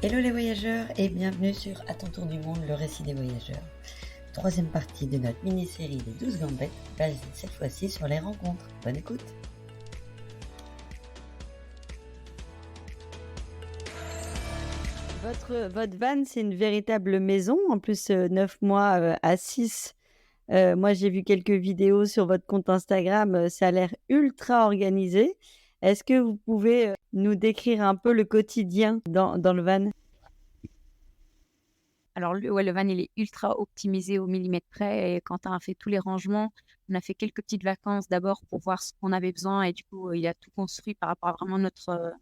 Hello les voyageurs et bienvenue sur À ton tour du monde, le récit des voyageurs. Troisième partie de notre mini-série des 12 gambettes, basée cette fois-ci sur les rencontres. Bonne écoute. Votre van, c'est une véritable maison. En plus, 9 mois à 6. Moi, j'ai vu quelques vidéos sur votre compte Instagram. Ça a l'air ultra organisé. Est-ce que vous pouvez nous décrire un peu le quotidien dans le van? Alors le van, il est ultra optimisé au millimètre près et Quentin a fait tous les rangements. On a fait quelques petites vacances d'abord pour voir ce qu'on avait besoin et du coup, il a tout construit par rapport à vraiment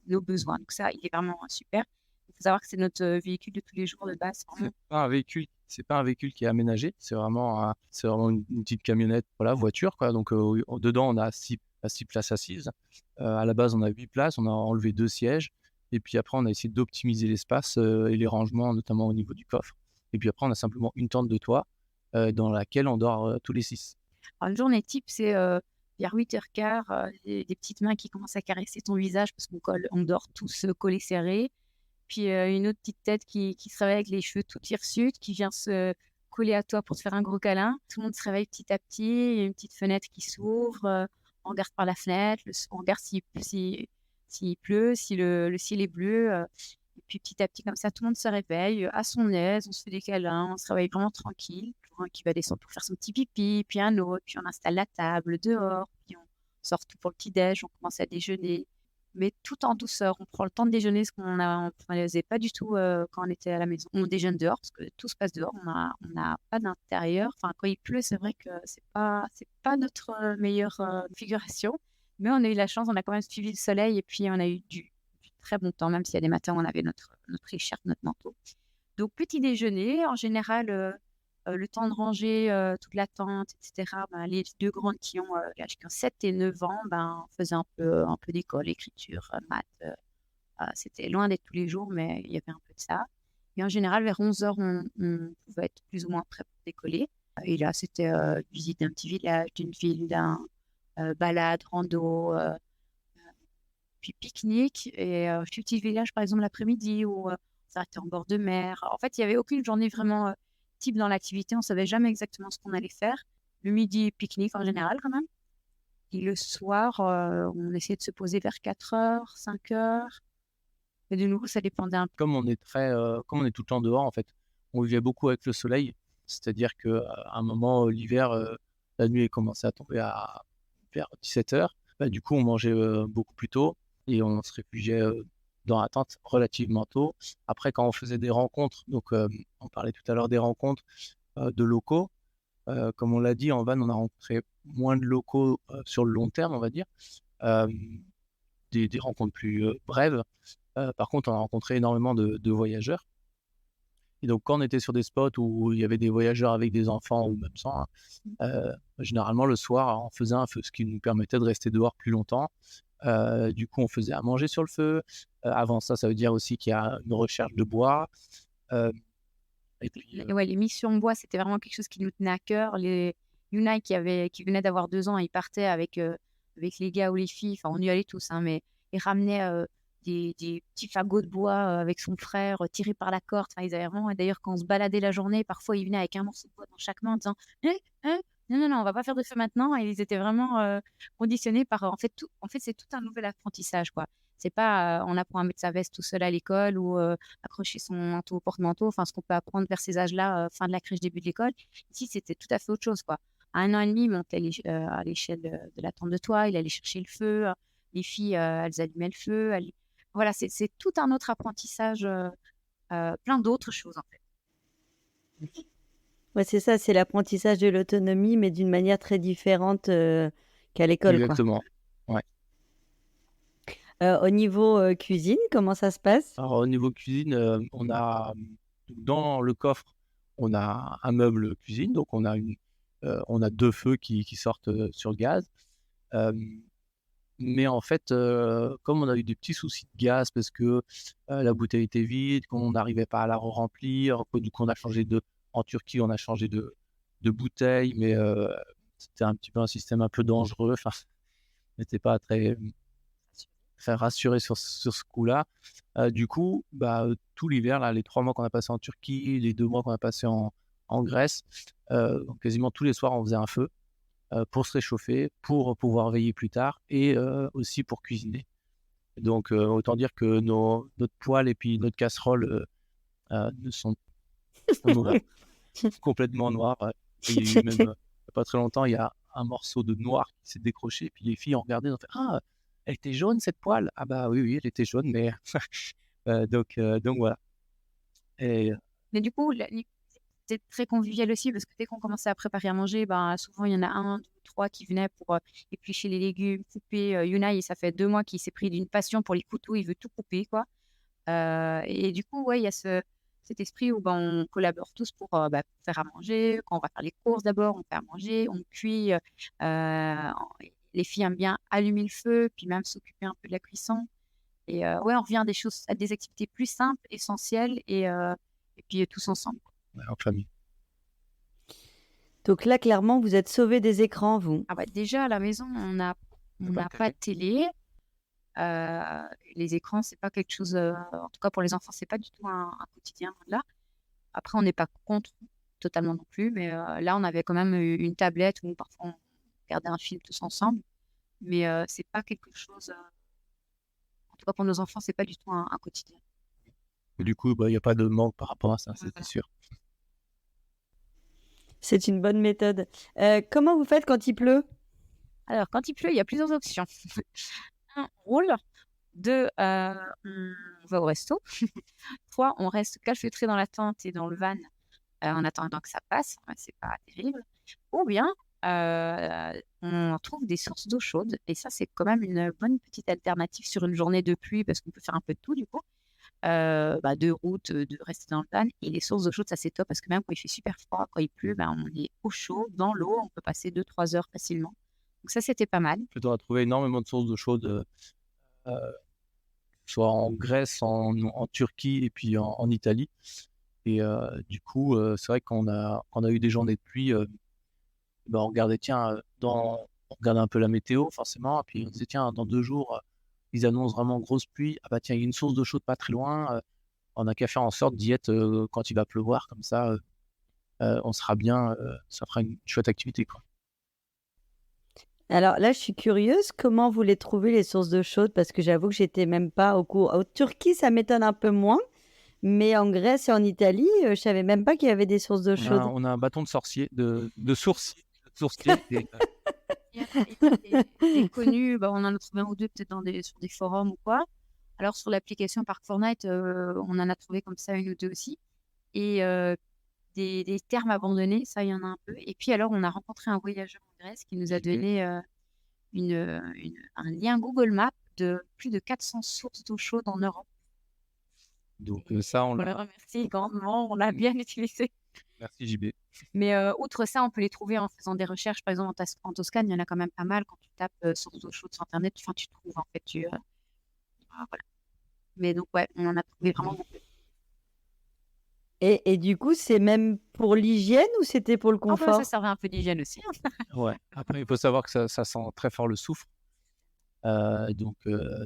nos besoins. Donc ça, il est vraiment super. Il faut savoir que c'est notre véhicule de tous les jours de base. C'est pas un véhicule qui est aménagé, c'est vraiment une petite camionnette, voilà, voiture, quoi. Donc dedans, on a six places assises. À la base, on a 8 places, on a enlevé 2 sièges. Et puis après, on a essayé d'optimiser l'espace et les rangements, notamment au niveau du coffre. Et puis après, on a simplement une tente de toit dans laquelle on dort tous les 6. Alors, une journée type, c'est vers 8h15, des petites mains qui commencent à caresser ton visage parce on dort tous collés serrés. Puis une autre petite tête qui se réveille avec les cheveux tout hirsutes, qui vient se coller à toi pour te faire un gros câlin. Tout le monde se réveille petit à petit, il y a une petite fenêtre qui s'ouvre, on regarde par la fenêtre, on regarde s'il pleut, si le ciel est bleu. Et puis petit à petit, comme ça, tout le monde se réveille à son aise, on se fait des câlins, on se réveille vraiment tranquille. Toujours un qui va descendre pour faire son petit pipi, puis un autre, puis on installe la table dehors, puis on sort tout pour le petit-déj, on commence à déjeuner. Mais tout en douceur, on prend le temps de déjeuner, ce qu'on ne faisait pas du tout quand on était à la maison. On déjeune dehors, parce que tout se passe dehors, on n'a pas d'intérieur. Enfin, quand il pleut, c'est vrai que c'est pas notre meilleure configuration. Mais on a eu la chance, on a quand même suivi le soleil, et puis on a eu du très bon temps, même s'il y a des matins où on avait notre écharpe, notre manteau. Donc, petit déjeuner, en général, le temps de ranger toute la tente, etc. Les deux grandes qui ont 7 et 9 ans, on faisait un peu d'école, écriture, maths. C'était loin d'être tous les jours, mais il y avait un peu de ça. Et en général, vers 11h, on pouvait être plus ou moins prêt pour décoller. Et là, c'était visite d'un petit village, d'une ville, balade, rando, puis pique-nique. Et chez petit village, par exemple, l'après-midi, où on s'arrêtait en bord de mer. En fait, il n'y avait aucune journée vraiment type dans l'activité. On ne savait jamais exactement ce qu'on allait faire. Le midi, pique-nique en général, quand même. Et le soir, on essayait de se poser vers 4h, 5h. Et de nouveau, ça dépendait un peu. Comme on est tout le temps dehors, en fait, on vivait beaucoup avec le soleil. C'est-à-dire qu'à un moment, l'hiver, la nuit commençait à tomber vers 17h. Du coup, on mangeait beaucoup plus tôt et on se réfugiait dans la tente relativement tôt. Après, quand on faisait des rencontres, donc on parlait tout à l'heure des rencontres de locaux, comme on l'a dit, en van, on a rencontré moins de locaux sur le long terme, on va dire, des rencontres plus brèves. Par contre, on a rencontré énormément de voyageurs. Et donc, quand on était sur des spots où il y avait des voyageurs avec des enfants ou même sans, généralement, le soir, on faisait un feu, ce qui nous permettait de rester dehors plus longtemps. Du coup, on faisait à manger sur le feu. Avant ça veut dire aussi qu'il y a une recherche de bois. Et puis, Les missions bois, c'était vraiment quelque chose qui nous tenait à cœur. Les Yunai qui venait d'avoir 2 ans, ils partaient avec les gars ou les filles. Enfin, on y allait tous, hein, mais ils ramenaient des petits fagots de bois avec son frère tirés par la corde. Enfin, ils avaient vraiment. Et d'ailleurs, quand on se baladait la journée, parfois ils venaient avec un morceau de bois dans chaque main en disant non, on va pas faire de feu maintenant. Et ils étaient vraiment conditionnés par. En fait, c'est tout un nouvel apprentissage, quoi. C'est pas on apprend à mettre sa veste tout seul à l'école ou accrocher son manteau au porte-manteau, enfin ce qu'on peut apprendre vers ces âges-là, fin de la crèche, début de l'école. Ici, c'était tout à fait autre chose, quoi. À 1 an et demi, il montait à l'échelle de la tente de toit, il allait chercher le feu. Les filles, elles allumaient le feu. Voilà, c'est tout un autre apprentissage, plein d'autres choses, en fait. Ouais, c'est ça, c'est l'apprentissage de l'autonomie, mais d'une manière très différente qu'à l'école, quoi. exactement. Ouais. Au niveau cuisine, comment ça se passe? Alors, au niveau cuisine, on a dans le coffre, on a un meuble cuisine, donc on a 2 feux qui sortent sur gaz. Mais en fait, comme on a eu des petits soucis de gaz parce que la bouteille était vide, qu'on n'arrivait pas à la remplir, du coup, en Turquie, on a changé de bouteille, mais c'était un petit peu un système un peu dangereux. Enfin, c'était pas très. très rassuré sur ce coup-là. Du coup, tout l'hiver, là, les 3 mois qu'on a passé en Turquie, les 2 mois qu'on a passé en Grèce, quasiment tous les soirs, on faisait un feu pour se réchauffer, pour pouvoir veiller plus tard et aussi pour cuisiner. Donc, autant dire que notre poêle et puis notre casserole sont noirs, complètement noirs. Il y a eu même, il y a pas très longtemps, il y a un morceau de noir qui s'est décroché, puis les filles ont regardé, elles ont fait: «Ah, elle était jaune cette poêle?» «Ah bah oui, oui, elle était jaune, mais» donc voilà et Mais du coup, c'était très convivial aussi parce que dès qu'on commençait à préparer à manger, souvent il y en a 1, 2, 3 qui venaient pour, éplucher les légumes, couper. Yuna, ça fait 2 mois qu'il s'est pris d'une passion pour les couteaux, il veut tout couper, quoi. Et du coup, ouais, il y a cet esprit où on collabore tous pour faire à manger. Quand on va faire les courses d'abord, on fait à manger, on cuit. Les filles aiment bien allumer le feu, puis même s'occuper un peu de la cuisson. Et ouais, on revient à des activités plus simples, essentielles, et puis tous ensemble. ouais, en famille. Donc là, clairement, vous êtes sauvés des écrans, vous. Ah déjà, à la maison, on n'a pas de télé. Les écrans, c'est pas quelque chose, en tout cas pour les enfants, c'est pas du tout un quotidien là. Après, on n'est pas contre totalement non plus, mais là, on avait quand même une tablette où parfois on regardait un film tous ensemble, mais c'est pas quelque chose, en tout cas pour nos enfants, c'est pas du tout un quotidien. Et du coup, il y a pas de manque par rapport à ça, c'est Voilà. sûr. C'est une bonne méthode. Comment vous faites quand il pleut? Alors, quand il pleut, il y a plusieurs options. 1, on roule. 2, on va au resto. 3, on reste calfeutré dans la tente et dans le van, en attendant que ça passe. Ouais, c'est pas terrible. Ou bien, on trouve des sources d'eau chaude et ça, c'est quand même une bonne petite alternative sur une journée de pluie parce qu'on peut faire un peu de tout du coup. De route, de rester dans le van et les sources d'eau chaude, ça, c'est top parce que même quand il fait super froid, quand il pleut, on est au chaud, dans l'eau, on peut passer 2-3 heures facilement. Donc ça, c'était pas mal. On a trouvé énormément de sources d'eau chaude, soit en Grèce, en Turquie et puis en Italie et du coup, c'est vrai qu'on a eu des journées de pluie, on regardait on regardait un peu la météo forcément et puis on disait: «Tiens, dans 2 jours, ils annoncent vraiment grosse pluie. Ah bah tiens, il y a une source d'eau chaude pas très loin, on a qu'à faire en sorte d'y être, quand il va pleuvoir comme ça, on sera bien, ça fera une chouette activité, quoi». Alors là, je suis curieuse, comment vous les trouvez les sources d'eau chaude? Parce que j'avoue que j'étais même pas au courant. En Turquie, ça m'étonne un peu moins, mais en Grèce et en Italie, je savais même pas qu'il y avait des sources d'eau chaude. On a un bâton de sorcier, de sourcier et Il y en a des connus, on en a trouvé 1 ou 2 peut-être sur des forums ou quoi. Alors sur l'application Park Fortnite, on en a trouvé comme ça 1 ou 2 aussi et des termes abandonnés, ça, il y en a un peu et puis alors on a rencontré un voyageur en Grèce qui nous a donné, un lien Google Maps de plus de 400 sources d'eau chaude en Europe donc et ça, on le remercie grandement, on l'a bien utilisé. merci JB. Mais outre ça, on peut les trouver en faisant des recherches. Par exemple, en Toscane, il y en a quand même pas mal. Quand tu tapes source d'eau chaude sur internet, tu trouves en fait. Voilà. Mais donc, ouais, on en a trouvé vraiment beaucoup. Et du coup, c'est même pour l'hygiène ou c'était pour le Ah bah, ça confort? servait un peu d'hygiène aussi, hein. Ouais, après il faut savoir que ça sent très fort le soufre, donc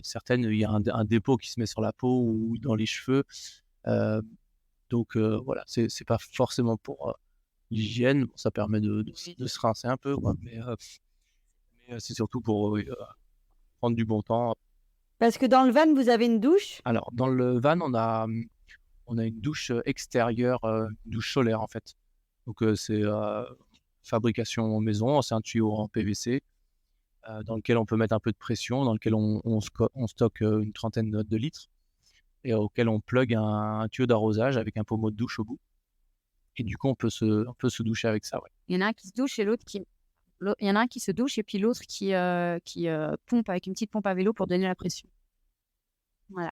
certaines, il y a un dépôt qui se met sur la peau ou dans les cheveux, heu, donc voilà, c'est pas forcément pour, l'hygiène. Bon, ça permet de se rincer un peu quoi, mais c'est surtout pour, oui, prendre du bon temps. Parce que dans le van, vous avez une douche? Alors dans le van, on a une douche, extérieure, une douche solaire en fait. Donc c'est, fabrication maison, c'est un tuyau en PVC, dans lequel on peut mettre un peu de pression, dans lequel on stocke, une trentaine de litres et auquel on plug un tuyau d'arrosage avec un pommeau de douche au bout et du coup on peut se doucher avec ça, ouais. Il y en a un qui se douche et il y en a un qui se douche et puis l'autre qui pompe avec une petite pompe à vélo pour donner la pression. Voilà.